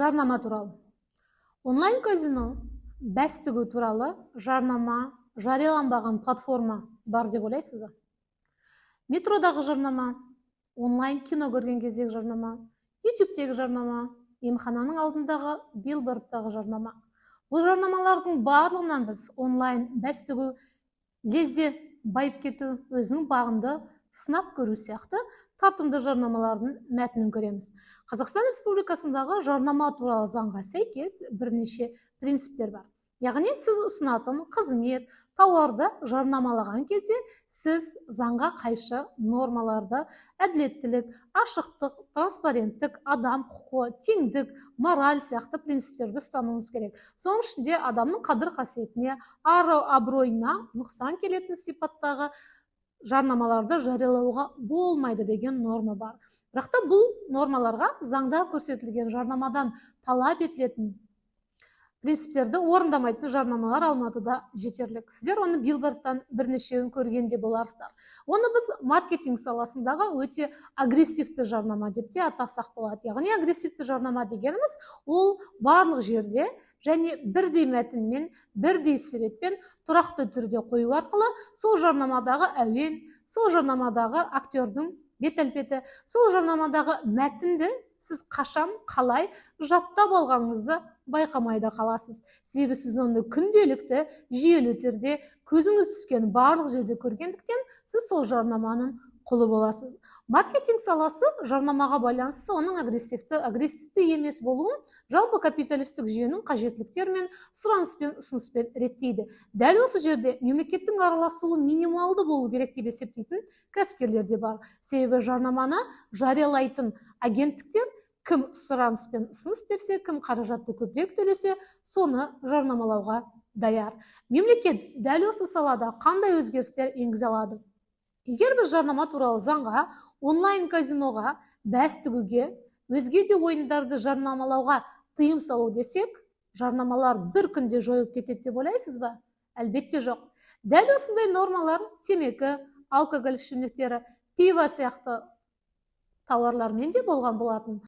Жарнама туралы. Онлайн казино бәстігі туралы жарнама жарияланбаған платформа бар деп ойлайсыз ба? Метродағы жарнама, онлайн кино көрген кездегі жарнама, ютубтегі жарнама, емхананың алдындағы билбордтағы жарнама. Бұл жарнамалардың барлығынан біз онлайн бәстігі лезде байып кету, өзінің бағынды сынап көру сияқты тартымды жарнамалардың мәтінін көреміз. Қазақстан Республикасындағы жарнама туралы заңға сәйкес бірнеше принциптер бар. Яғни сіз ұсынатын қызмет, тауарды жарнамалаған кезде сіз заңға қайшы нормаларды әділеттілік, ашықтық, транспаrenттік, адам құқығы, теңдік, мораль сияқты принциптерді ұстануыңыз керек. Соның ішінде адамның қадір қасиетіне, ар-абыройына нұқсан келетін сипаттағы жарнамаларды жариялауға болмайды деген норма бар. Бірақ та бұл нормаларға заңда көрсетілген жарнамадан талап етілетін принциптерді орындамайтын жарнамалар Алматыда жетерлік. Сіздер оны билбордтан бірнешеуін көргенде боларсыздар. Оны біз маркетинг саласындағы өте агрессивті жарнама деп те атасақ болады. Яғни агрессивті жарнама дегеніміз ол барлық жерде және бірдей мәтінмен, бірдей суретпен тұрақты түрде қою арқылы сол жарнамадағы әуен, сол жарнамадағы актердің бет-әлпеті, сол жарнамадағы мәтінді сіз қашан, қалай жаттап алғаныңызды байқамайда қаласыз. Себебі сіз оны күнделікті, жүйелі түрде көзіңіз түскен барлық жерде көргендіктен сіз сол жарнаманың құлы боласыз. Маркетинг саласы жарнамаға байланысты оның агрессивті емес болуын жалпы капиталистік жүйенің қажеттіліктері мен сұраныспен ұсыныспен реттейді. Дәл осы жерде мемлекеттің араласуы минималды болу керек деп есептейтін кәсіпкерлер де бар. Себебі жарнаманы жариялайтын агенттіктер кім сұраныспен ұсыныс берсе, кім қаражатты көбірек төлесе, соны жарнамалауға даяр. Мемлекет дәл осы салада қандай өзгерістер енгізе алады? Егер біз жарнама туралы заңға, онлайн казиноға, бәстігуге, өзге де ойындарды жарнамалауға тыйым салу десек, жарнамалар бір күнде жойылып кетеді деп ойлайсыз ба? Әлбетте жоқ. Дәл осындай нормалар темекі, алкоголь ішімдіктері, пиво сияқты тауарлармен де болған болатын.